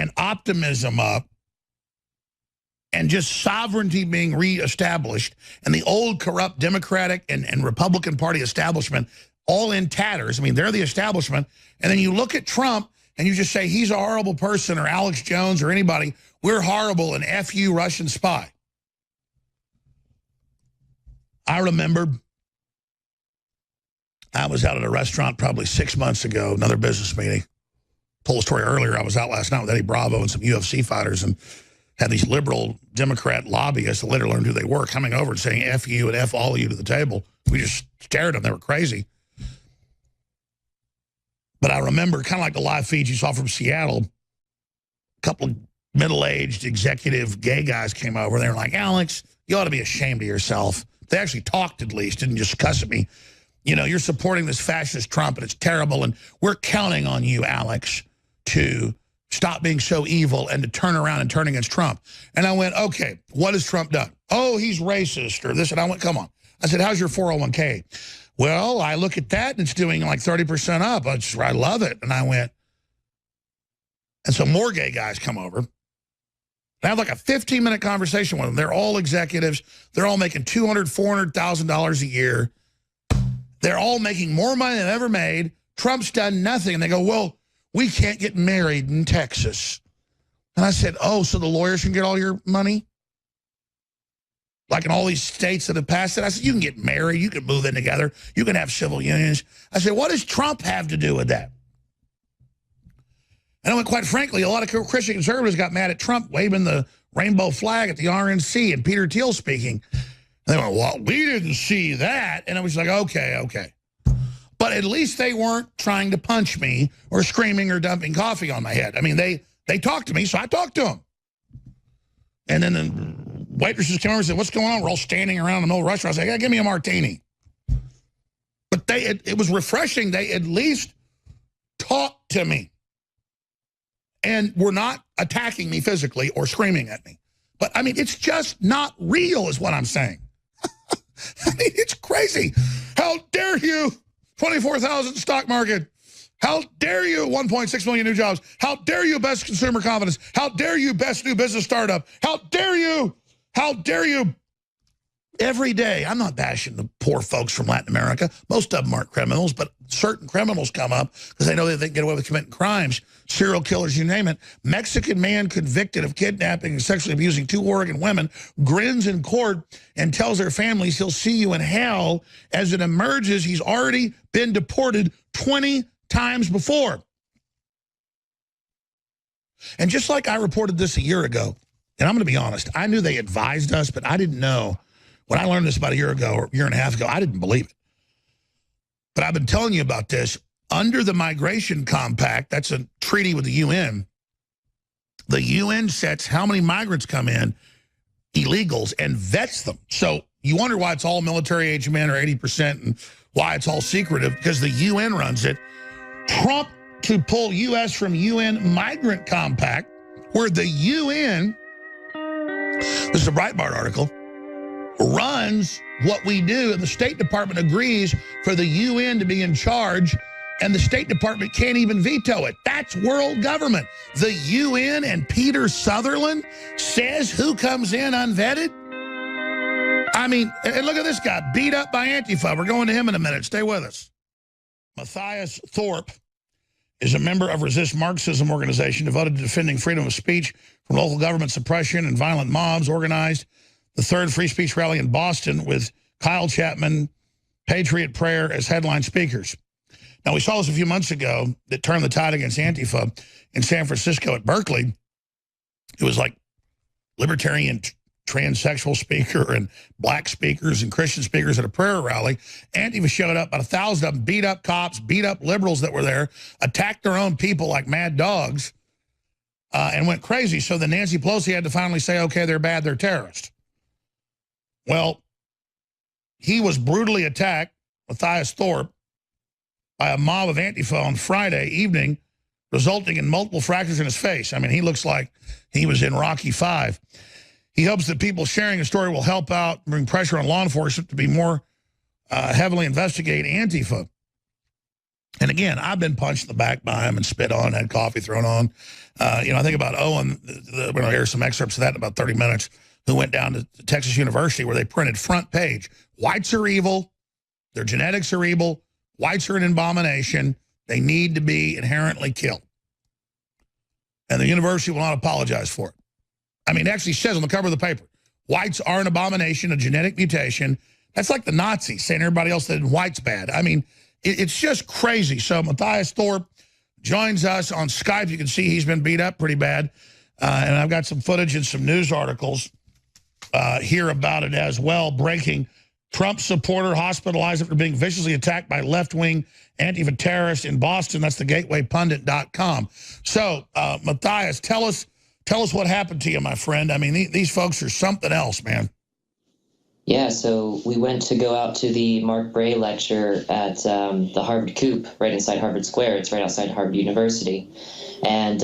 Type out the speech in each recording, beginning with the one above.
and optimism up and just sovereignty being reestablished and the old corrupt Democratic and Republican Party establishment all in tatters. I mean, they're the establishment. And then you look at Trump and you just say he's a horrible person, or Alex Jones or anybody, we're horrible and F you, Russian spy. I remember I was out at a restaurant probably 6 months ago, another business meeting. Told a story earlier. I was out last night with Eddie Bravo and some UFC fighters and had these liberal Democrat lobbyists that later learned who they were coming over and saying F you and F all of you to the table. We just stared at them. They were crazy. But I remember, kind of like the live feeds you saw from Seattle, a couple of middle-aged executive gay guys came over. They were like, Alex, you ought to be ashamed of yourself. They actually talked at least, didn't just cuss at me. You know, you're supporting this fascist Trump, and it's terrible, and we're counting on you, Alex, to stop being so evil and to turn around and turn against Trump. And I went, okay, what has Trump done? Oh, he's racist or this. And I went, come on. I said, how's your 401k? Well, I look at that and it's doing like 30% up. I love it. And I went, and so more gay guys come over. I have like a 15-minute conversation with them. They're all executives. They're all making $200,000, $400,000 a year. They're all making more money than they've ever made. Trump's done nothing. And they go, well, we can't get married in Texas. And I said, oh, so the lawyers can get all your money? Like in all these states that have passed it? I said, you can get married. You can move in together. You can have civil unions. I said, what does Trump have to do with that? And I went, quite frankly, a lot of Christian conservatives got mad at Trump waving the rainbow flag at the RNC and Peter Thiel speaking. And they went, well, we didn't see that. And I was like, okay. But at least they weren't trying to punch me or screaming or dumping coffee on my head. I mean, they talked to me, so I talked to them. And then the waitresses came over and said, what's going on? We're all standing around in the middle of the restaurant. I was like, give me a martini. But it was refreshing. They at least talked to me. And were not attacking me physically or screaming at me. But, I mean, it's just not real is what I'm saying. I mean, it's crazy. How dare you? 24,000 stock market. How dare you? 1.6 million new jobs. How dare you? Best consumer confidence. How dare you? Best new business startup. How dare you? How dare you? Every day, I'm not bashing the poor folks from Latin America. Most of them aren't criminals, but certain criminals come up because they know that they can get away with committing crimes. Serial killers, you name it. Mexican man convicted of kidnapping and sexually abusing 2 Oregon women grins in court and tells their families he'll see you in hell. As it emerges, he's already been deported 20 times before. And just like I reported this a year ago, and I'm going to be honest, I knew they advised us, but I didn't know. When I learned this about a year ago or a year and a half ago, I didn't believe it. But I've been telling you about this. Under the Migration Compact, that's a treaty with the UN, the UN sets how many migrants come in, illegals, and vets them. So you wonder why it's all military-age men or 80% and why it's all secretive, because the UN runs it. Trump to pull U.S. from UN Migrant Compact, where the UN, this is a Breitbart article, runs what we do, and the State Department agrees for the UN to be in charge, and the State Department can't even veto it. That's world government. The UN and Peter Sutherland says who comes in unvetted? I mean, and look at this guy, beat up by Antifa. We're going to him in a minute. Stay with us. Matthias Thorpe is a member of Resist Marxism organization devoted to defending freedom of speech from local government suppression and violent mobs, organized the 3rd free speech rally in Boston with Kyle Chapman, Patriot Prayer as headline speakers. Now, we saw this a few months ago that turned the tide against Antifa in San Francisco at Berkeley. It was like libertarian transsexual speaker and black speakers and Christian speakers at a prayer rally. Antifa showed up, about 1,000 of them, beat up cops, beat up liberals that were there, attacked their own people like mad dogs, and went crazy. So then Nancy Pelosi had to finally say, okay, they're bad, they're terrorists. Well, he was brutally attacked, Matthias Thorpe, by a mob of Antifa on Friday evening, resulting in multiple fractures in his face. I mean, he looks like he was in Rocky V. He hopes that people sharing the story will help out, bring pressure on law enforcement to be more heavily investigate Antifa. And again, I've been punched in the back by him and spit on, had coffee thrown on. I think about Owen, we're going to hear some excerpts of that in about 30 minutes, who went down to Texas University where they printed front page. Whites are evil. Their genetics are evil. Whites are an abomination. They need to be inherently killed. And the university will not apologize for it. I mean, it actually says on the cover of the paper, whites are an abomination, a genetic mutation. That's like the Nazis saying everybody else that white's bad. I mean, it's just crazy. So Matthias Thorpe joins us on Skype. You can see he's been beat up pretty bad. And I've got some footage and some news articles here about it as well. Breaking: Trump supporter hospitalized after being viciously attacked by left-wing Antifa terrorists in Boston. That's the gatewaypundit.com. So, Matthias, tell us what happened to you, my friend. I mean, these folks are something else, man. Yeah, so we went to go out to the Mark Bray lecture at the Harvard Coop, right inside Harvard Square. It's right outside Harvard University. And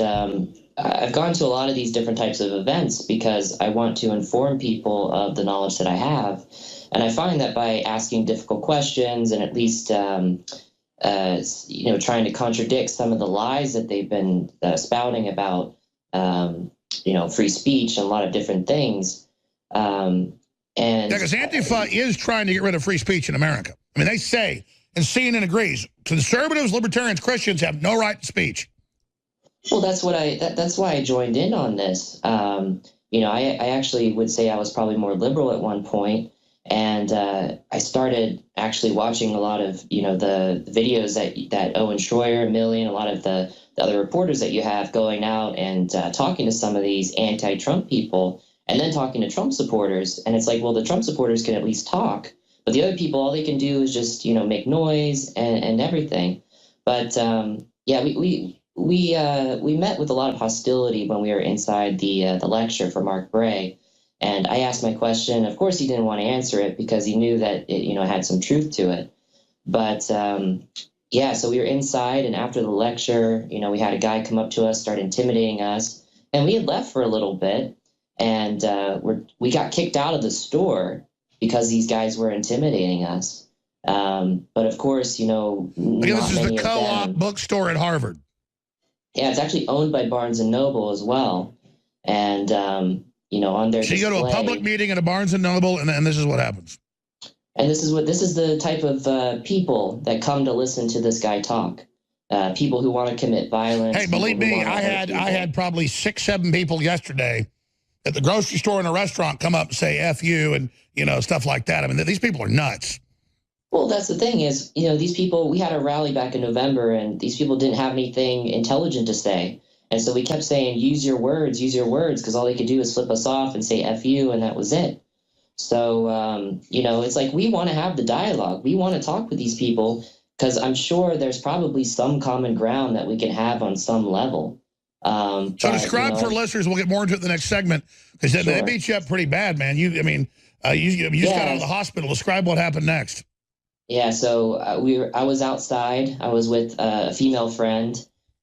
I've gone to a lot of these different types of events because I want to inform people of the knowledge that I have. And I find that by asking difficult questions and at least, trying to contradict some of the lies that they've been spouting about, free speech and a lot of different things. Because Antifa is trying to get rid of free speech in America. I mean, they say, and CNN agrees, conservatives, libertarians, Christians have no right to speech. Well, that's why I joined in on this. I actually would say I was probably more liberal at one point, and I started actually watching a lot of the videos that Owen Schroyer, Millian, a lot of the other reporters that you have going out and talking to some of these anti-Trump people, and then talking to Trump supporters. And it's like, well, the Trump supporters can at least talk, but the other people, all they can do is just make noise and everything. But we met with a lot of hostility when we were inside the lecture for Mark Bray. And I asked my question. Of course, he didn't want to answer it because he knew that it had some truth to it. But so we were inside, and after the lecture, we had a guy come up to us, start intimidating us, and we had left for a little bit, and we got kicked out of the store because these guys were intimidating us. But of course, this is the Co-op bookstore at Harvard. Yeah, it's actually owned by Barnes & Noble as well. And, on their display. So you go to a public meeting at a Barnes & Noble, and this is what happens. And this is the type of people that come to listen to this guy talk. People who want to commit violence. Hey, believe me, I had probably 6-7 people yesterday at the grocery store and a restaurant come up and say F you and, stuff like that. I mean, these people are nuts. Well, that's the thing is, these people, we had a rally back in November, and these people didn't have anything intelligent to say. And so we kept saying, use your words, because all they could do is flip us off and say F you, and that was it. So, it's like we want to have the dialogue. We want to talk with these people because I'm sure there's probably some common ground that we can have on some level. So describe for listeners, we'll get more into it in the next segment, because they beat you up pretty bad, man. You just got out of the hospital. Describe what happened next. Yeah, so I was outside. I was with a female friend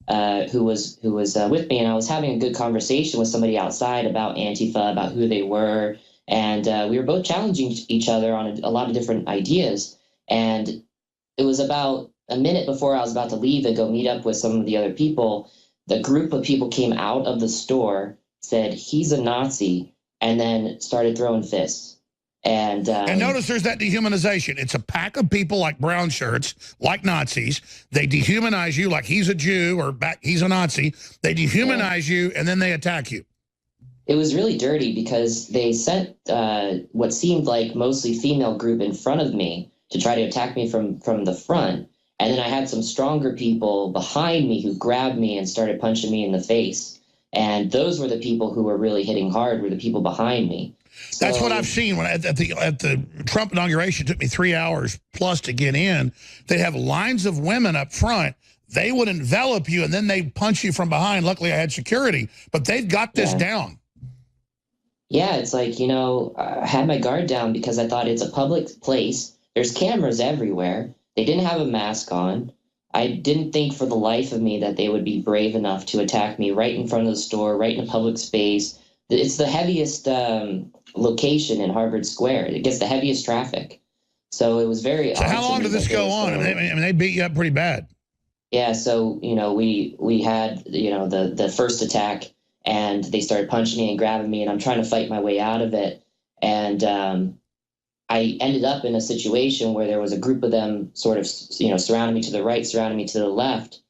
who was with me, and I was having a good conversation with somebody outside about Antifa, about who they were, and we were both challenging each other on a lot of different ideas. And it was about a minute before I was about to leave and go meet up with some of the other people. The group of people came out of the store, said, "He's a Nazi," and then started throwing fists. And notice there's that dehumanization. It's a pack of people like brown shirts, like Nazis. They dehumanize you like he's a Jew or he's a Nazi. They dehumanize you, and then they attack you. It was really dirty because they sent what seemed like mostly female group in front of me to try to attack me from the front. And then I had some stronger people behind me who grabbed me and started punching me in the face. And those were the people who were really hitting hard, were the people behind me. So, that's what I've seen when at the Trump inauguration. It took me 3 hours plus to get in. They have lines of women up front. They would envelop you, and then they'd punch you from behind. Luckily, I had security, but they've got this down. Yeah, it's like, I had my guard down because I thought it's a public place. There's cameras everywhere. They didn't have a mask on. I didn't think for the life of me that they would be brave enough to attack me right in front of the store, right in a public space. It's the heaviest location in Harvard Square. It gets the heaviest traffic. So it was very... So how long did this go on? I mean, they beat you up pretty bad. Yeah, so we had the first attack, and they started punching me and grabbing me, and I'm trying to fight my way out of it, and I ended up in a situation where there was a group of them sort of surrounding me to the right, surrounding me to the left,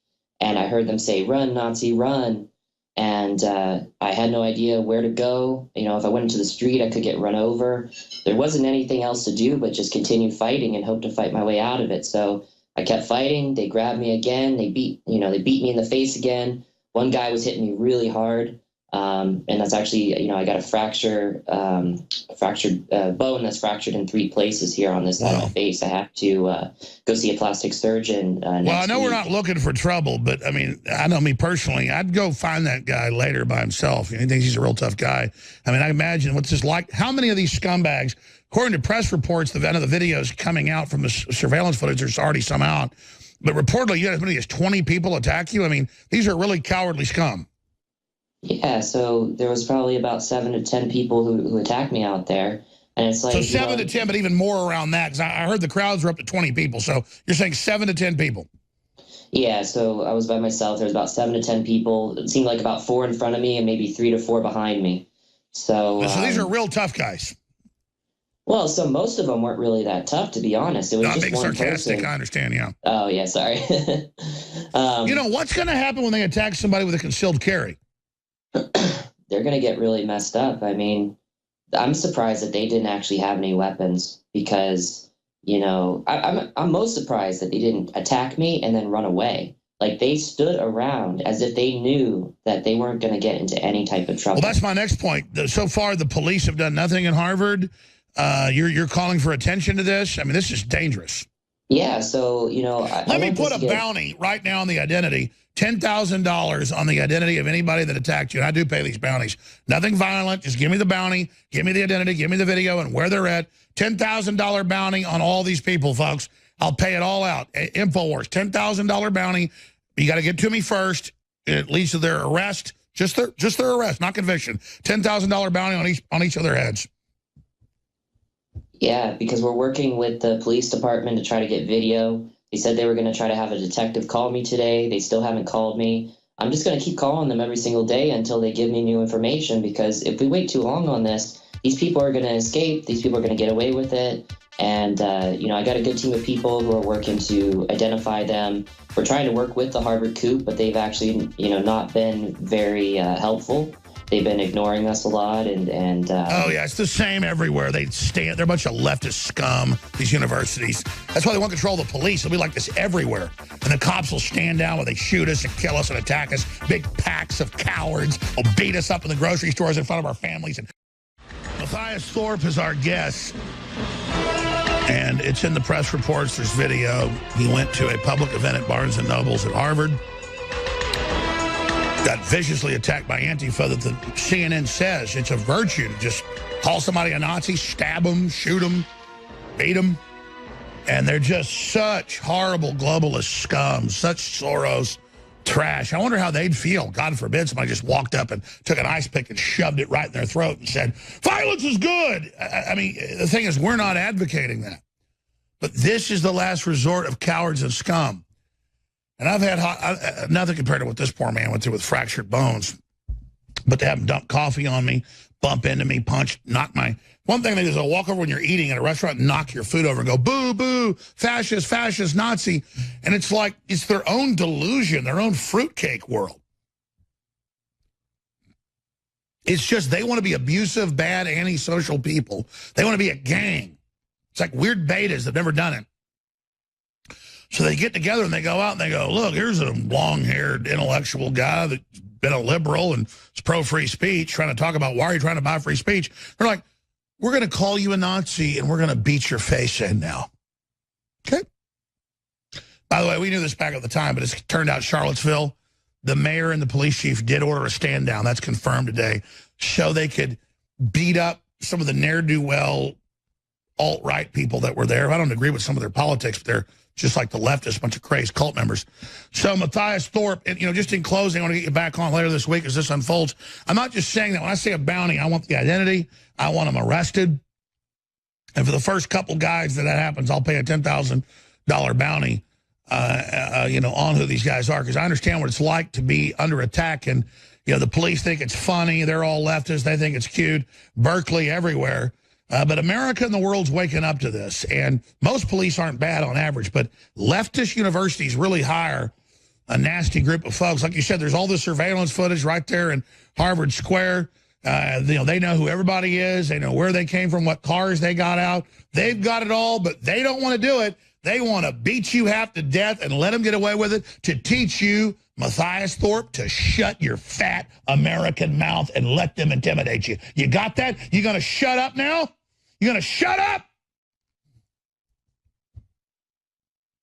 and I heard them say, "Run, Nazi, run!" And I had no idea where to go. If I went into the street, I could get run over. There wasn't anything else to do but just continue fighting and hope to fight my way out of it. So I kept fighting. They grabbed me again. They beat me in the face again. One guy was hitting me really hard. And that's actually, I got a fractured bone that's fractured in 3 places here on this side of my face. I have to go see a plastic surgeon next Well, I know week. we're not looking for trouble, but I mean, I know me personally, I'd go find that guy later by himself. He thinks he's a real tough guy. I mean, I imagine what's this like. How many of these scumbags, according to press reports, the videos coming out from the surveillance footage, there's already some out, but reportedly you had as many as 20 people attack you. I mean, these are really cowardly scum. Yeah, so there was probably about 7 to 10 people who attacked me out there. And it's like, so 7 to 10, but even more around that, because I heard the crowds were up to 20 people. So you're saying 7 to 10 people. Yeah, so I was by myself. There was about 7 to 10 people. It seemed like about 4 in front of me and maybe 3 to 4 behind me. So these are real tough guys. Well, so most of them weren't really that tough, to be honest. It was just being one sarcastic, person. I understand, yeah. Oh, yeah, sorry. What's going to happen when they attack somebody with a concealed carry? They're going to get really messed up. I mean, I'm surprised that they didn't actually have any weapons because, I'm most surprised that they didn't attack me and then run away. Like, they stood around as if they knew that they weren't going to get into any type of trouble. Well, that's my next point. So far, the police have done nothing in Harvard. You're calling for attention to this? I mean, this is dangerous. Yeah, so, Let me put a bounty right now on the identity. $10,000 on the identity of anybody that attacked you. And I do pay these bounties. Nothing violent. Just give me the bounty. Give me the identity. Give me the video and where they're at. $10,000 bounty on all these people, folks. I'll pay it all out. INFOWARS, $10,000 bounty. You got to get to me first. It leads to their arrest. Just their arrest, not conviction. $10,000 bounty on each of their heads. Yeah, because we're working with the police department to try to get video. They said they were going to try to have a detective call me today. They still haven't called me. I'm just going to keep calling them every single day until they give me new information, because if we wait too long on this, these people are going to escape. These people are going to get away with it. And, I got a good team of people who are working to identify them. We're trying to work with the Harvard Coop, but they've actually, not been very helpful. They've been ignoring us a lot, and oh yeah, it's the same everywhere. They're a bunch of leftist scum, these universities. That's why they want to control the police. It'll be like this everywhere. And the cops will stand down when they shoot us and kill us and attack us. Big packs of cowards will beat us up in the grocery stores in front of our families. And Matthias Thorpe is our guest. And it's in the press reports. There's video. He went to a public event at Barnes & Noble's at Harvard. Got viciously attacked by Antifa that the CNN says it's a virtue to just call somebody a Nazi, stab them, shoot them, beat them. And they're just such horrible globalist scum, such Soros trash. I wonder how they'd feel. God forbid somebody just walked up and took an ice pick and shoved it right in their throat and said, violence is good. I mean, the thing is, we're not advocating that. But this is the last resort of cowards and scum. And I've had nothing compared to what this poor man went through with fractured bones. But to have them dump coffee on me, bump into me, punch, knock my... One thing they do is they'll walk over when you're eating at a restaurant and knock your food over and go, boo, boo, fascist, fascist, Nazi. And it's like, it's their own delusion, their own fruitcake world. It's just they want to be abusive, bad, antisocial people. They want to be a gang. It's like weird betas that have never done it. So they get together and they go out and they go, look, here's a long-haired intellectual guy that's been a liberal and is pro-free speech, trying to talk about why are you trying to buy free speech. They're like, we're going to call you a Nazi and we're going to beat your face in now. Okay? By the way, we knew this back at the time, but it's turned out Charlottesville, the mayor and the police chief did order a stand down. That's confirmed today. So they could beat up some of the ne'er-do-well alt-right people that were there. I don't agree with some of their politics, but they're just like the leftist, bunch of crazy cult members. So Matthias Thorpe, and, just in closing, I want to get you back on later this week as this unfolds. I'm not just saying that. When I say a bounty, I want the identity. I want them arrested. And for the first couple guys that happens, I'll pay a $10,000 bounty. on who these guys are, because I understand what it's like to be under attack. And, the police think it's funny. They're all leftists. They think it's cute. Berkeley, everywhere. But America and the world's waking up to this. And most police aren't bad on average, but leftist universities really hire a nasty group of folks. Like you said, there's all this surveillance footage right there in Harvard Square. They know who everybody is. They know where they came from, what cars they got out. They've got it all, but they don't want to do it. They want to beat you half to death and let them get away with it to teach you, Matthias Thorpe, to shut your fat American mouth and let them intimidate you. You got that? You going to shut up now? You going to shut up?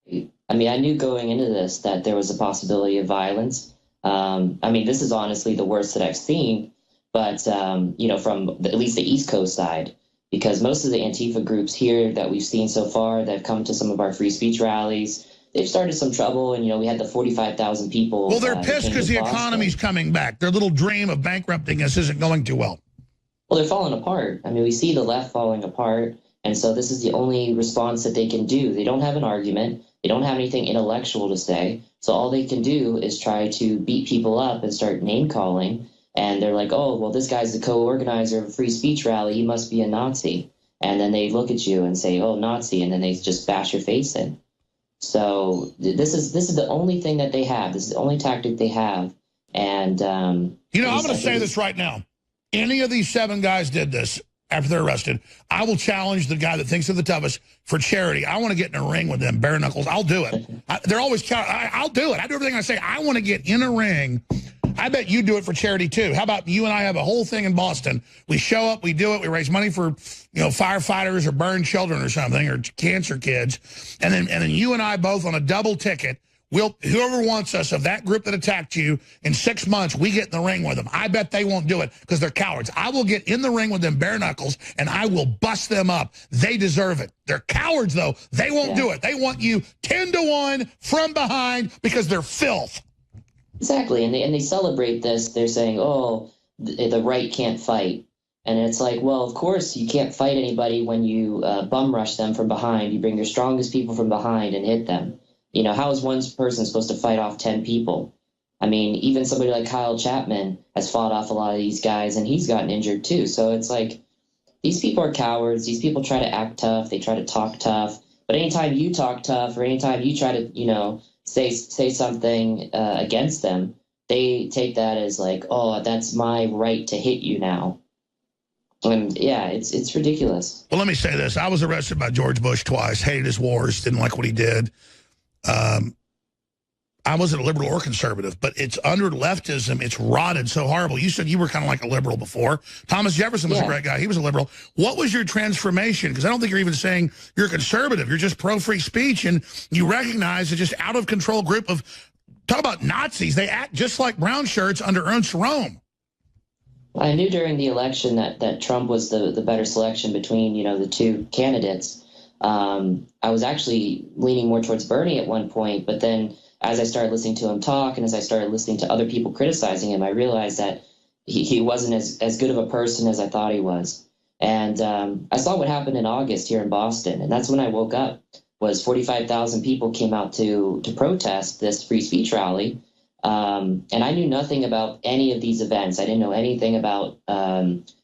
I mean, I knew going into this that there was a possibility of violence. This is honestly the worst that I've seen, but, from at least the East Coast side, because most of the Antifa groups here that we've seen so far that have come to some of our free speech rallies, they've started some trouble. And, we had the 45,000 people. Well, they're pissed because the economy's coming back. Their little dream of bankrupting us isn't going too well. Well, they're falling apart. I mean, we see the left falling apart. And so this is the only response that they can do. They don't have an argument. They don't have anything intellectual to say. So all they can do is try to beat people up and start name calling. And they're like, oh, well, this guy's the co-organizer of a free speech rally. He must be a Nazi. And then they look at you and say, oh, Nazi. And then they just bash your face in. So this is the only thing that they have. This is the only tactic they have. And, I'm going to say this right now. Any of these 7 guys did this after they're arrested. I will challenge the guy that thinks they're the toughest for charity. I want to get in a ring with them, bare knuckles. I'll do it. They're always, I'll do it. I do everything I say. I want to get in a ring. I bet you do it for charity, too. How about you and I have a whole thing in Boston? We show up, we do it, we raise money for, firefighters or burned children or something, or cancer kids. And then you and I both on a double ticket, whoever wants us of that group that attacked you, in 6 months, we get in the ring with them. I bet they won't do it because they're cowards. I will get in the ring with them bare knuckles, and I will bust them up. They deserve it. They're cowards, though. They won't do it. They want you 10-1 from behind because they're filth. Exactly, and they celebrate this. They're saying, oh, the right can't fight. And it's like, well, of course you can't fight anybody when you bum rush them from behind. You bring your strongest people from behind and hit them. How is one person supposed to fight off 10 people? I mean, even somebody like Kyle Chapman has fought off a lot of these guys, and he's gotten injured too. So it's like, these people are cowards. These people try to act tough. They try to talk tough. But anytime you talk tough, or anytime you try to, say something against them, they take that as like, oh, that's my right to hit you now. And yeah, it's ridiculous. Well, let me say this. I was arrested by George Bush twice, hated his wars, didn't like what he did. I wasn't a liberal or conservative, but it's under leftism. It's rotted so horrible. You said you were kind of like a liberal before. Thomas Jefferson was a great guy. He was a liberal. What was your transformation? Because I don't think you're even saying you're conservative. You're just pro-free speech, and you recognize a just out-of-control group of, talk about Nazis. They act just like brown shirts under Ernst Röhm. I knew during the election that Trump was the better selection between, the 2 candidates. I was actually leaning more towards Bernie at one point, but then as I started listening to him talk and as I started listening to other people criticizing him, I realized that he wasn't as good of a person as I thought he was. And I saw what happened in August here in Boston, and that's when I woke up, was 45,000 people came out to protest this free speech rally. And I knew nothing about any of these events. I didn't know anything about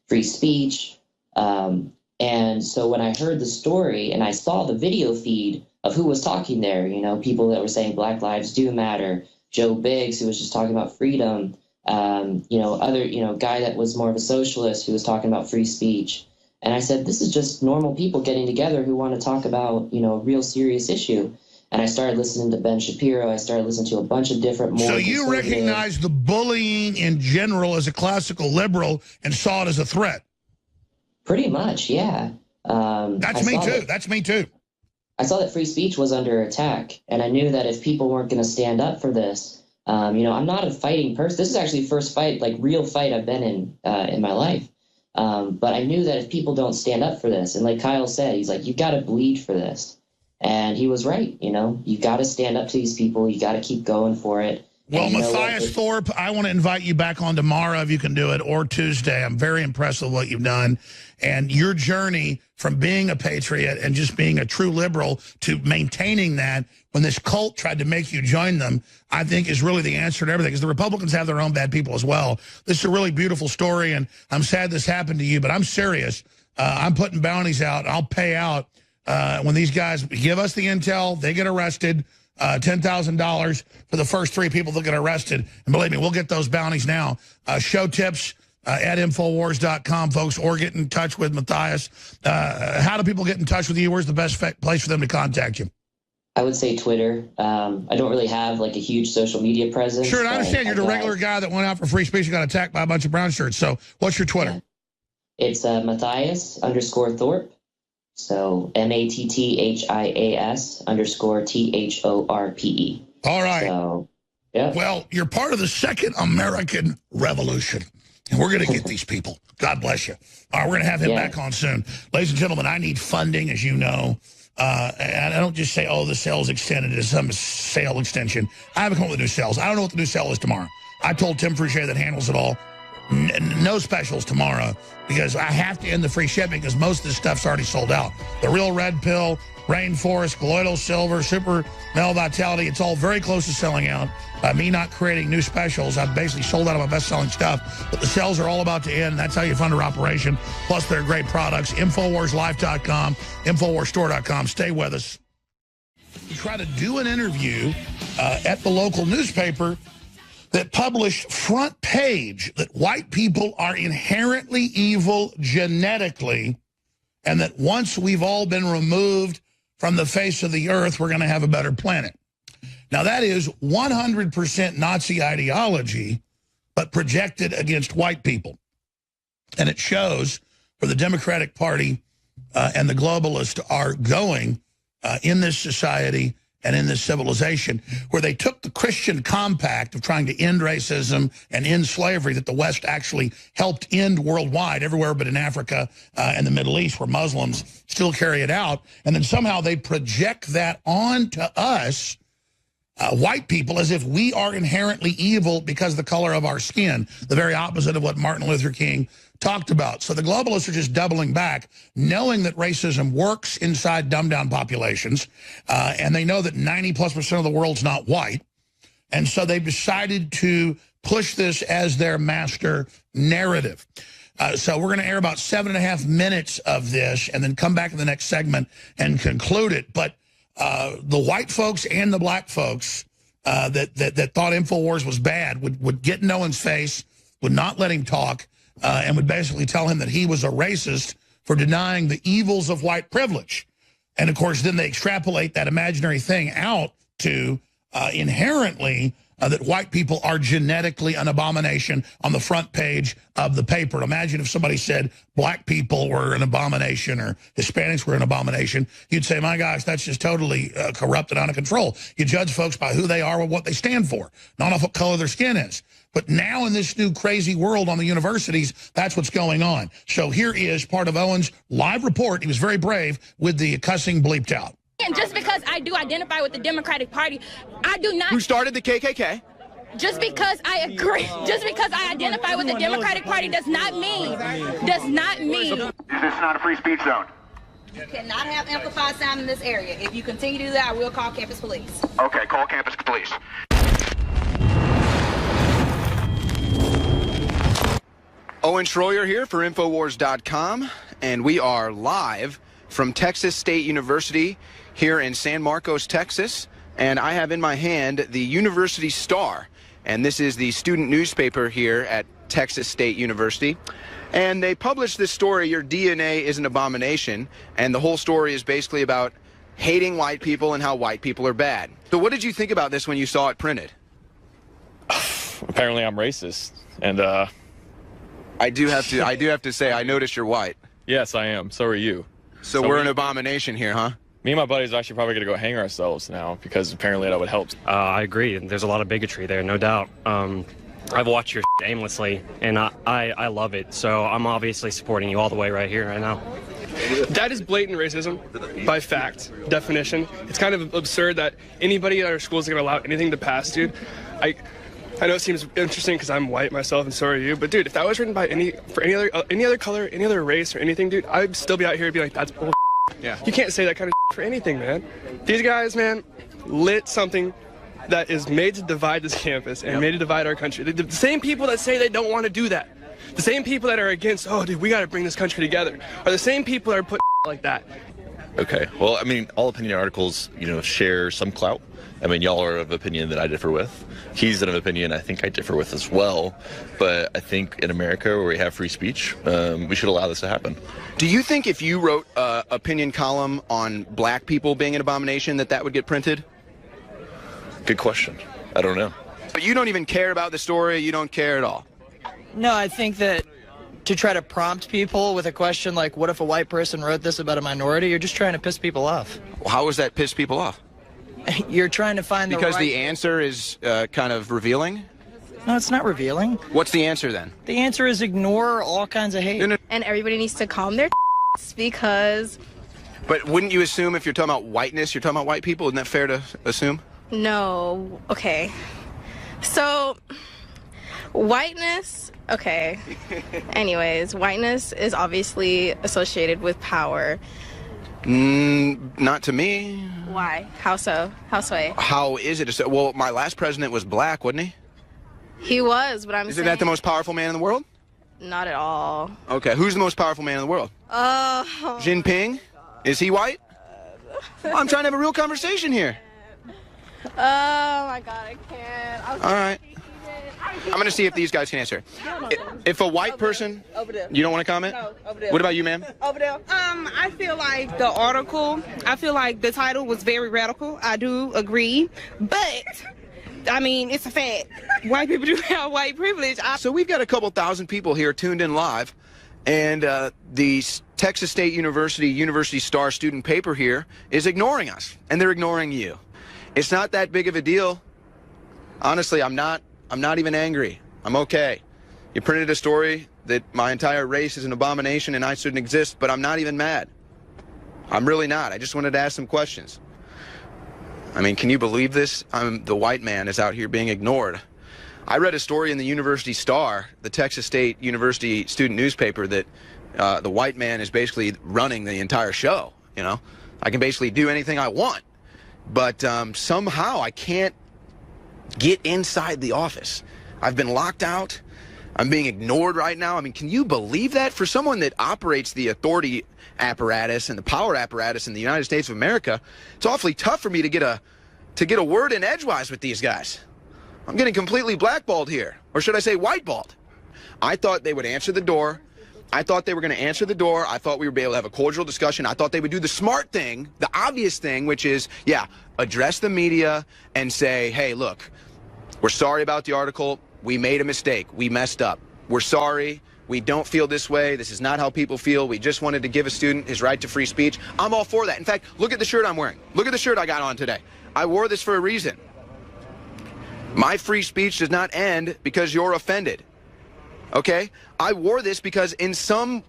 free speech. And so when I heard the story and I saw the video feed of who was talking there, people that were saying Black Lives Do Matter, Joe Biggs, who was just talking about freedom, guy that was more of a socialist who was talking about free speech. And I said, this is just normal people getting together who want to talk about, a real serious issue. And I started listening to Ben Shapiro. I started listening to a bunch of different more. So you recognize the bullying in general as a classical liberal and saw it as a threat? Pretty much, yeah. That's me too. That's me too. I saw that free speech was under attack, and I knew that if people weren't going to stand up for this, I'm not a fighting person. This is actually the first fight, like real fight I've been in my life. But I knew that if people don't stand up for this, and like Kyle said, he's like, you've got to bleed for this. And he was right, you got to stand up to these people. You got to keep going for it. Well, Matthias Thorpe, I want to invite you back on tomorrow if you can do it, or Tuesday. I'm very impressed with what you've done. And your journey from being a patriot and just being a true liberal to maintaining that when this cult tried to make you join them, I think is really the answer to everything. Because the Republicans have their own bad people as well. This is a really beautiful story, and I'm sad this happened to you, but I'm serious. I'm putting bounties out. I'll pay out when these guys give us the intel, they get arrested. $10,000 for the first 3 people that get arrested. And believe me, we'll get those bounties now. Show tips at INFOWARS.com, folks, or get in touch with Matthias. How do people get in touch with you? Where's the best place for them to contact you? I would say Twitter. I don't really have like a huge social media presence. Sure, and I understand you're the regular guy that went out for free speech and got attacked by a bunch of brown shirts. So what's your Twitter? Yeah. It's Matthias_Thorpe. So MATTHIAS_THORPE. All right. So, yeah. Well, you're part of the second American Revolution, and we're going to get these people. God bless you. All right, we're going to have him back on soon. Ladies and gentlemen, I need funding, as you know. And I don't just say, oh, the sale's extended to some sale extension. I haven't come up with new sales. I don't know what the new sale is tomorrow. I told Tim Fouché that handles it all. No specials tomorrow because I have to end the free shipping because most of this stuff's already sold out. The Real Red Pill, Rainforest, Colloidal Silver, Super Male Vitality, it's all very close to selling out. Me not creating new specials, I've basically sold out of my best-selling stuff, but the sales are all about to end. That's how you fund our operation. Plus, they're great products. InfoWarsLife.com, InfoWarsStore.com. Stay with us. We try to do an interview at the local newspaper that published front page that white people are inherently evil genetically, and that once we've all been removed from the face of the earth, we're going to have a better planet. Now, that is 100% Nazi ideology, but projected against white people. And it shows where the Democratic Party and the globalists are going in this society and in this civilization, where they took the Christian compact of trying to end racism and end slavery that the West actually helped end worldwide, everywhere but in Africa and the Middle East, where Muslims still carry it out. And then somehow they project that onto us, white people, as if we are inherently evil because of the color of our skin, the very opposite of what Martin Luther King talked about. So the globalists are just doubling back, knowing that racism works inside dumbed-down populations, and they know that 90+% of the world's not white. And so they've decided to push this as their master narrative. So we're going to air about 7.5 minutes of this and then come back in the next segment and conclude it. But the white folks and the black folks that thought InfoWars was bad would get in Owen's face, would not let him talk, and would basically tell him that he was a racist for denying the evils of white privilege. And, of course, then they extrapolate that imaginary thing out to inherently that white people are genetically an abomination on the front page of the paper. Imagine if somebody said black people were an abomination or Hispanics were an abomination. You'd say, my gosh, that's just totally corrupt and out of control. You judge folks by who they are or what they stand for, not off what color their skin is. But now in this new crazy world on the universities, that's what's going on. So here is part of Owen's live report. He was very brave with the cussing bleeped out. And just because I do identify with the Democratic Party, I do not... Who started the KKK? Just because I agree, just because I identify with the Democratic Party does not mean... Is this not a free speech zone? You cannot have amplified sound in this area. If you continue to do that, I will call campus police. Okay, call campus police. Owen Schroyer here for InfoWars.com, and we are live from Texas State University here in San Marcos, Texas, and I have in my hand the University Star, and this is the student newspaper here at Texas State University. And they published this story, Your DNA is an Abomination, and the whole story is basically about hating white people and how white people are bad. So what did you think about this when you saw it printed? Apparently I'm racist, and I do have to say, I noticed you're white. yes, I am. So are you. So we're an abomination here, huh? Me and my buddies are actually probably going to go hang ourselves now because apparently that would help. I agree. There's a lot of bigotry there, no doubt. I've watched your aimlessly, and I love it. So I'm obviously supporting you all the way right here, right now. That is blatant racism by fact, definition. It's kind of absurd that anybody at our school is going to allow anything to pass, dude. I know it seems interesting because I'm white myself and so are you, but dude, if that was written by any other color, any other race or anything, dude, I'd still be out here and be like, that's bull. Yeah. You can't say that kind of for anything, man. These guys, man, lit something that is made to divide this campus and made to divide our country. The same people that say they don't want to do that, the same people that are against, oh, dude, we got to bring this country together, are the same people that are put like that. Okay, well, I mean, all opinion articles, share some clout. I mean, y'all are of opinion that I differ with. He's of opinion I think I differ with as well. But I think in America, where we have free speech, we should allow this to happen. Do you think if you wrote an opinion column on black people being an abomination, that would get printed? Good question. I don't know. But you don't even care about the story? You don't care at all? No, I think that to try to prompt people with a question like, what if a white person wrote this about a minority, you're just trying to piss people off. Well, how does that piss people off? You're trying to find because the right... the answer is kind of revealing? No, it's not revealing. What's the answer then? The answer is ignore all kinds of hate. And everybody needs to calm their because... But wouldn't you assume if you're talking about whiteness, you're talking about white people? Isn't that fair to assume? No. Okay. So, whiteness... Okay. Anyways, whiteness is obviously associated with power. Not to me. Why? How so? How so? How is it? Well, my last president was black, wasn't he? He was, but Isn't that the most powerful man in the world? Not at all. Okay, who's the most powerful man in the world? Jinping? Is he white? Well, I'm trying to have a real conversation here. Oh my God, I can't. All right. I'm going to see if these guys can answer. If a white person... You don't want to comment? No, over there. What about you, ma'am? Over there. I feel like the article, I feel like the title was very radical. I do agree. But, I mean, it's a fact. White people do have white privilege. So we've got a couple thousand people here tuned in live. And the Texas State University Star student paper here is ignoring us. And they're ignoring you. It's not that big of a deal. Honestly, I'm not even angry. I'm okay. You printed a story that my entire race is an abomination and I shouldn't exist, but I'm not even mad. I'm really not. I just wanted to ask some questions. I mean, can you believe this? The white man is out here being ignored. I read a story in the University Star, the Texas State University student newspaper, that the white man is basically running the entire show. I can basically do anything I want, but somehow I can't get inside the office. I've been locked out. I'm being ignored right now. I mean, can you believe that? For someone that operates the authority apparatus and the power apparatus in the United States of America, it's awfully tough for me to get a word in edgewise with these guys. I'm getting completely blackballed here. Or should I say whiteballed? I thought they would answer the door. I thought they were going to answer the door. I thought we would be able to have a cordial discussion. I thought they would do the smart thing, the obvious thing, which is, address the media and say, hey, look, we're sorry about the article. We made a mistake. We messed up. We're sorry. We don't feel this way. This is not how people feel. We just wanted to give a student his right to free speech. I'm all for that. In fact, look at the shirt I'm wearing. Look at the shirt I got on today. I wore this for a reason. My free speech does not end because you're offended. Okay? I wore this because in some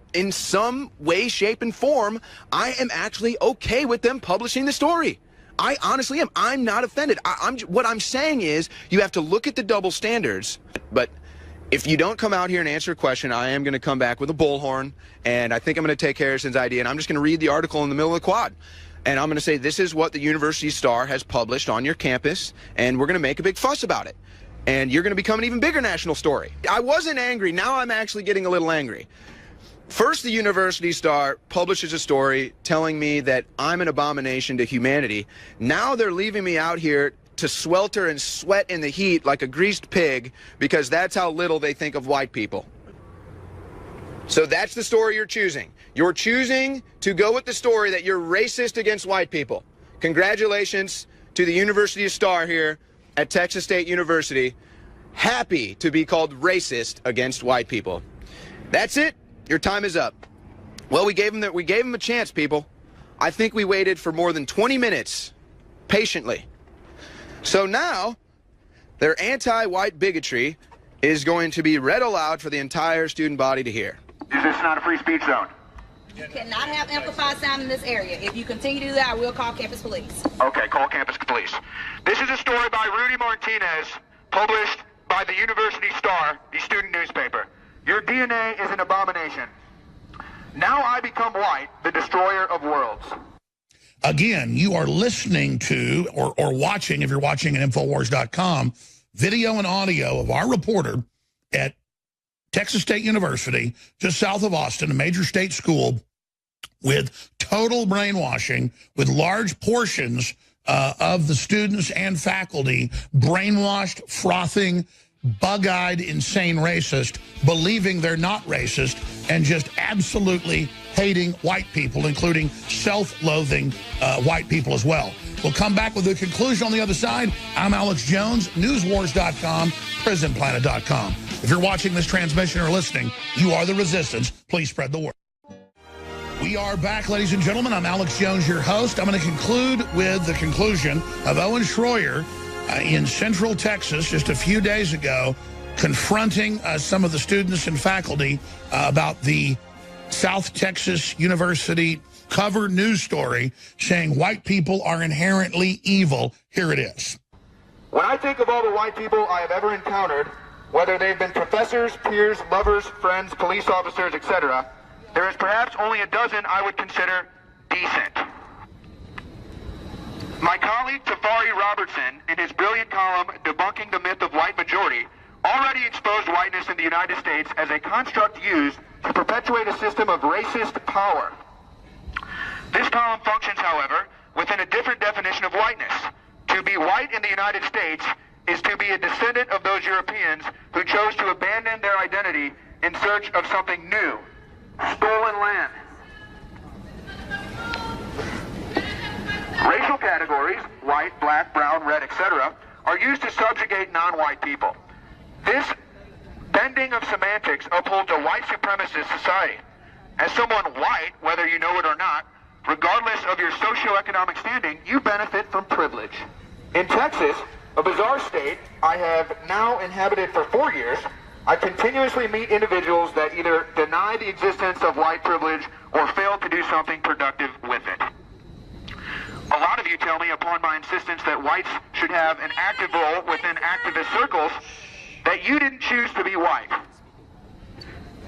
way, shape, and form, I am actually okay with them publishing the story. I honestly am. I'm not offended. What I'm saying is you have to look at the double standards. But if you don't come out here and answer a question, I am going to come back with a bullhorn, and I think I'm going to take Harrison's idea, and I'm just going to read the article in the middle of the quad. And I'm going to say, this is what the University Star has published on your campus, and we're going to make a big fuss about it. And you're going to become an even bigger national story. I wasn't angry. Now I'm actually getting a little angry. First, the University Star publishes a story telling me that I'm an abomination to humanity. Now they're leaving me out here to swelter and sweat in the heat like a greased pig because that's how little they think of white people. So that's the story you're choosing. You're choosing to go with the story that you're racist against white people. Congratulations to the University Star here at Texas State University. Happy to be called racist against white people. That's it. Your time is up. Well, we gave them a chance, people. I think we waited for more than 20 minutes patiently. So now their anti-white bigotry is going to be read aloud for the entire student body to hear. Is this not a free speech zone? You cannot have amplified sound in this area. If you continue to do that, I will call campus police. Okay, call campus police. This is a story by Rudy Martinez, published by the University Star, the student newspaper. Your DNA is an abomination. Now I become white, the destroyer of worlds. Again, you are listening to or watching, if you're watching at INFOWARS.com, video and audio of our reporter at Texas State University, just south of Austin, a major state school, with total brainwashing, with large portions of the students and faculty brainwashed, frothing, bug-eyed, insane racist, believing they're not racist, and just absolutely hating white people, including self-loathing white people as well. We'll come back with the conclusion on the other side. I'm Alex Jones, newswars.com, prisonplanet.com. If you're watching this transmission or listening, you are the resistance. Please spread the word. We are back, ladies and gentlemen. I'm Alex Jones, your host. I'm going to conclude with the conclusion of Owen Schroyer in Central Texas just a few days ago, confronting some of the students and faculty about the South Texas University cover news story saying white people are inherently evil. Here it is. When I think of all the white people I have ever encountered, whether they've been professors, peers, lovers, friends, police officers, etc., there is perhaps only a dozen I would consider decent. My colleague Tafari Robertson, in his brilliant column Debunking the Myth of White Majority, already exposed whiteness in the United States as a construct used to perpetuate a system of racist power. This column functions, however, within a different definition of whiteness. To be white in the United States is to be a descendant of those Europeans who chose to abandon their identity in search of something new. Stolen land. Racial categories, white, black, brown, red, etc., are used to subjugate non-white people. This bending of semantics upholds a white supremacist society. As someone white, whether you know it or not, regardless of your socioeconomic standing, you benefit from privilege. In Texas, a bizarre state I have now inhabited for 4 years, I continuously meet individuals that either deny the existence of white privilege or fail to do something productive with it. A lot of you tell me, upon my insistence that whites should have an active role within activist circles, that you didn't choose to be white.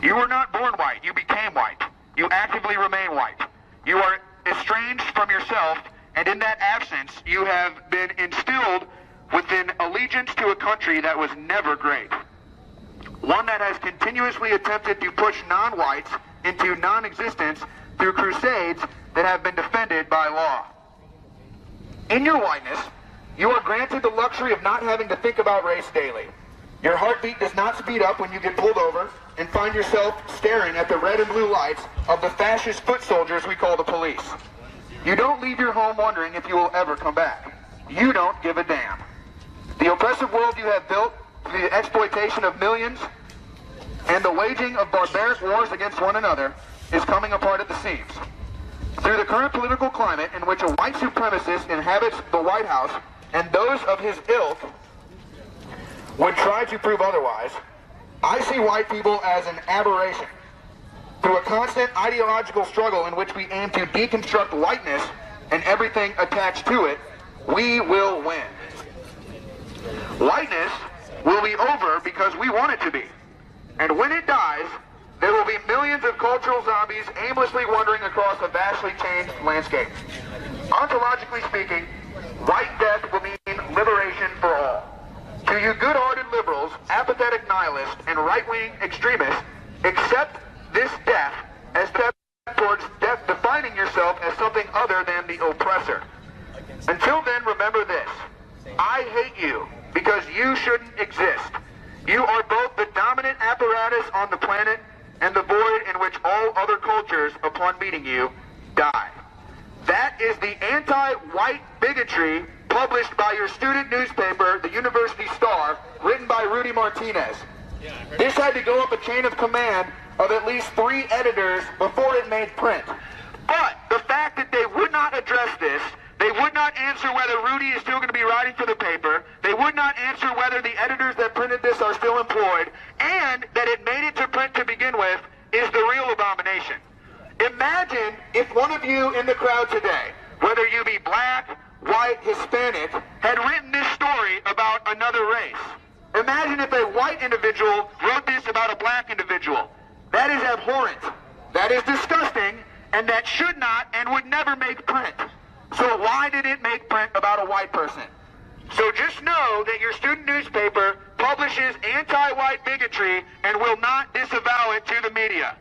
You were not born white, you became white. You actively remain white. You are estranged from yourself, and in that absence, you have been instilled with an allegiance to a country that was never great. One that has continuously attempted to push non-whites into non-existence through crusades that have been defended by law. In your whiteness, you are granted the luxury of not having to think about race daily. Your heartbeat does not speed up when you get pulled over and find yourself staring at the red and blue lights of the fascist foot soldiers we call the police. You don't leave your home wondering if you will ever come back. You don't give a damn. The oppressive world you have built through the exploitation of millions and the waging of barbaric wars against one another is coming apart at the seams. Through the current political climate in which a white supremacist inhabits the White House and those of his ilk would try to prove otherwise, I see white people as an aberration. Through a constant ideological struggle in which we aim to deconstruct whiteness and everything attached to it, we will win. Whiteness will be over because we want it to be. And when it dies, there will be millions of cultural zombies aimlessly wandering across a vastly changed landscape. Ontologically speaking, white death will mean liberation for all. To you good-hearted liberals, apathetic nihilists, and right-wing extremists, accept this death as step towards defining yourself as something other than the oppressor. Until then, remember this. I hate you because you shouldn't exist. You are both the dominant apparatus on the planet and the void in which all other cultures, upon meeting you, die. That is the anti-white bigotry published by your student newspaper, the University Star, written by Rudy Martinez. This had to go up a chain of command of at least 3 editors before it made print. But the fact that they would not address this, they would not answer whether Rudy is still going to be writing for the paper, they would not answer whether the editors that printed this are still employed, and that it made it to print to begin with, is the real abomination. Imagine another race. Imagine if a white individual wrote this about a black individual. That is abhorrent. That is disgusting, and that should not and would never make print. So why did it make print about a white person? So just know that your student newspaper publishes anti-white bigotry and will not disavow it to the media.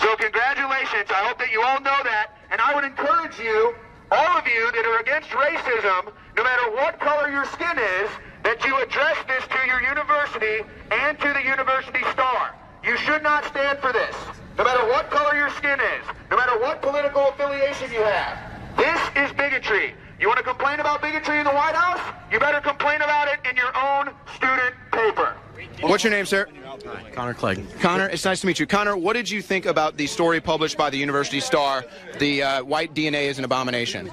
So congratulations. I hope that you all know that. And I would encourage you, all of you that are against racism, no matter what color your skin is, that you address this to your university and to the University Star. You should not stand for this, no matter what color your skin is, no matter what political affiliation you have. This is bigotry. You want to complain about bigotry in the White House? You better complain about it in your own student paper. What's your name, sir? Connor Clegg. Connor, it's nice to meet you. Connor, what did you think about the story published by the University Star, the white DNA is an abomination?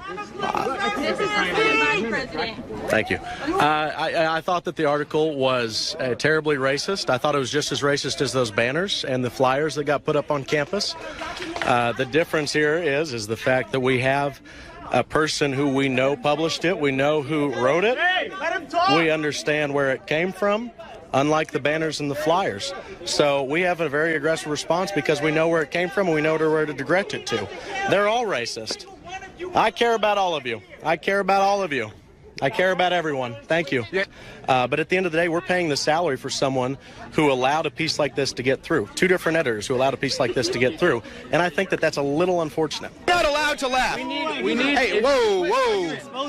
Thank you. I thought that the article was terribly racist. I thought it was just as racist as those banners and the flyers that got put up on campus. The difference here is the fact that we have a person who we know published it. We know who wrote it. Hey, let him talk. We understand where it came from, unlike the banners and the flyers. So we have a very aggressive response because we know where it came from and we know where to direct it to. They're all racist. I care about all of you. I care about all of you. I care about everyone. Thank you. But at the end of the day, we're paying the salary for someone who allowed a piece like this to get through. Two different editors who allowed a piece like this to get through. And I think that that's a little unfortunate. You're not allowed to laugh. We need. Hey, whoa.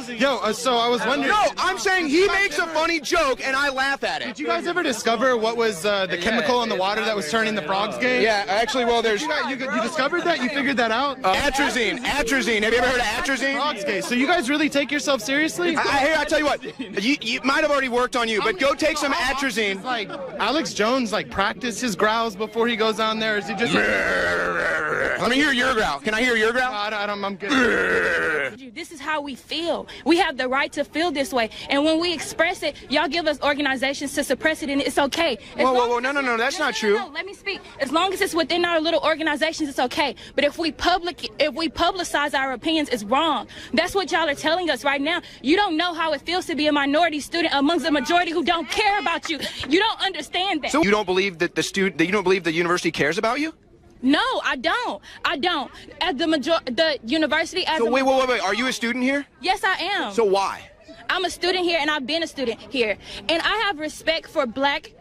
Yo, so I was wondering. No, I'm saying he makes a funny joke and I laugh at it. Did you guys ever discover what was the chemical in the water that was turning the frogs gay? Yeah, actually, well, there's... You discovered that? You figured that out? Atrazine. Atrazine. Have you ever heard of atrazine? Frogs gay. So you guys really take yourself seriously? Here, I'll tell you what. You might have already worked on you, but go take some atrazine. Like Alex Jones, like practice his growls before he goes on there. Is he just? Let me hear your growl. Can I hear your growl? I'm good. This is how we feel. We have the right to feel this way, and when we express it, y'all give us organizations to suppress it, and it's okay. Whoa, no, that's not true. No, let me speak. As long as it's within our little organizations, it's okay. But if we publicize our opinions, it's wrong. That's what y'all are telling us right now. You don't know how it feels to be a minority student amongst a majority who don't care about you. You don't understand that. So you don't believe that you don't believe the university cares about you? No, I don't. At the university. So wait. Are you a student here? Yes, I am. So why? I'm a student here, and I've been a student here, and I have respect for black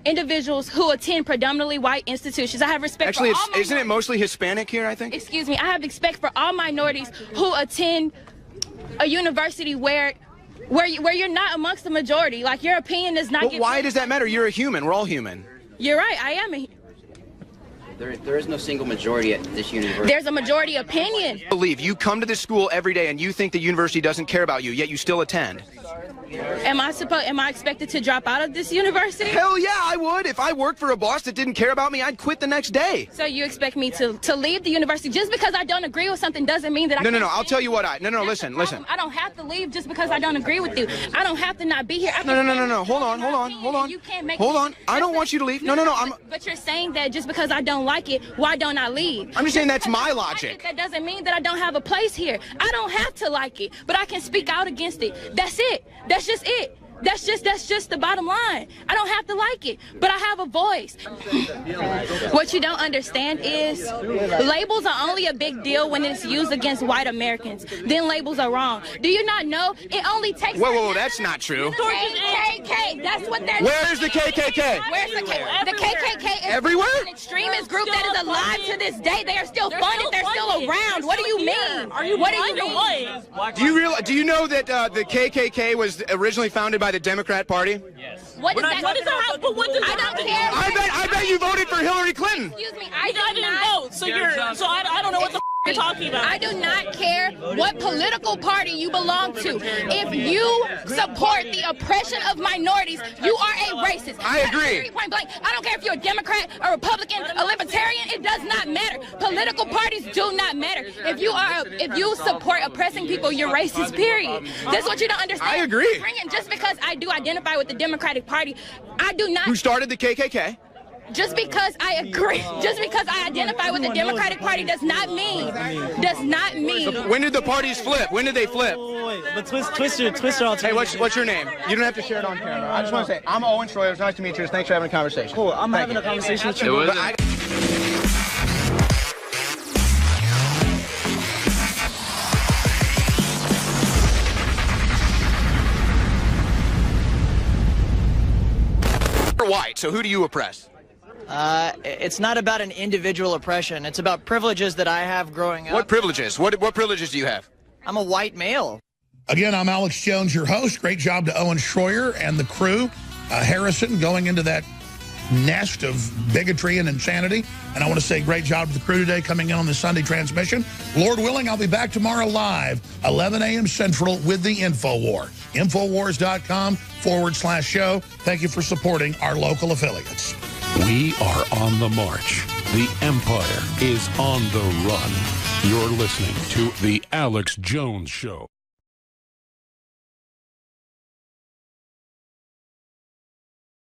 individuals who attend predominantly white institutions. I have respect for all minorities. Isn't it mostly Hispanic here, I think? Excuse me. I have respect for all minorities who attend a university where you're not amongst the majority. Like, your opinion does not get... Why does that matter? You're a human. We're all human. You're right. I am a... There is no single majority at this university. There's a majority opinion. Believe you come to this school every day and you think the university doesn't care about you, yet you still attend. Am I expected to drop out of this university? Hell yeah, I would. If I worked for a boss that didn't care about me, I'd quit the next day. So you expect me to leave the university just because I don't agree with something doesn't mean that I No, I'll tell you what listen. I don't have to leave just because I don't agree with you. I don't have to not be here. No. Hold on. You can't make Hold on. I don't want you to leave. No. But you're saying that just because I don't like it, why don't I leave? I'm just saying that's my logic. That doesn't mean that I don't have a place here. I don't have to like it, but I can speak out against it. That's it. That's just it. That's just the bottom line. I don't have to like it, but I have a voice. What you don't understand is labels are only a big deal when it's used against white Americans. Then labels are wrong. Do you not know it only takes... Whoa, that's not true. KKK, that's what they're... Where's the KKK? Where's the KKK? The KKK is everywhere? An extremist group that is alive to this day. They are still funded. They're still around. What do you mean? What do you mean? Do you know that the KKK was originally founded by the Democrat Party? Yes. What does that have? I don't care. I bet you voted for Hillary Clinton. Excuse me. I didn't vote. So I don't know what the you're talking about. I do not care what political party you belong to. If you support the oppression of minorities, you are a racist. I agree. Point blank. I don't care if you're a Democrat, a Republican, a Libertarian. It does not matter. Political parties do not matter. If you support oppressing people, you're racist. Period. That's what you don't understand. I agree. Just because I do identify with the Democratic Party, I do not. Who started the KKK? Just because I agree, just because I identify with the Democratic Party does not mean. When did the parties flip? When did they flip? But Twister alternative. Hey, what's your name? You don't have to share it on camera. I just want to say, I'm Owen Schroyer. It's nice to meet you. Thanks for having a conversation. Cool. I'm having a conversation with you. You're white, so who do you oppress? It's not about an individual oppression. It's about privileges that I have growing up. What privileges? What privileges do you have? I'm a white male. Again, I'm Alex Jones, your host. Great job to Owen Schroyer and the crew. Harrison going into that nest of bigotry and insanity. And I want to say great job to the crew today coming in on the Sunday transmission. Lord willing, I'll be back tomorrow live, 11 a.m. Central with the InfoWar. InfoWars.com/show. Thank you for supporting our local affiliates. We are on the march. The empire is on the run. You're listening to The Alex Jones Show.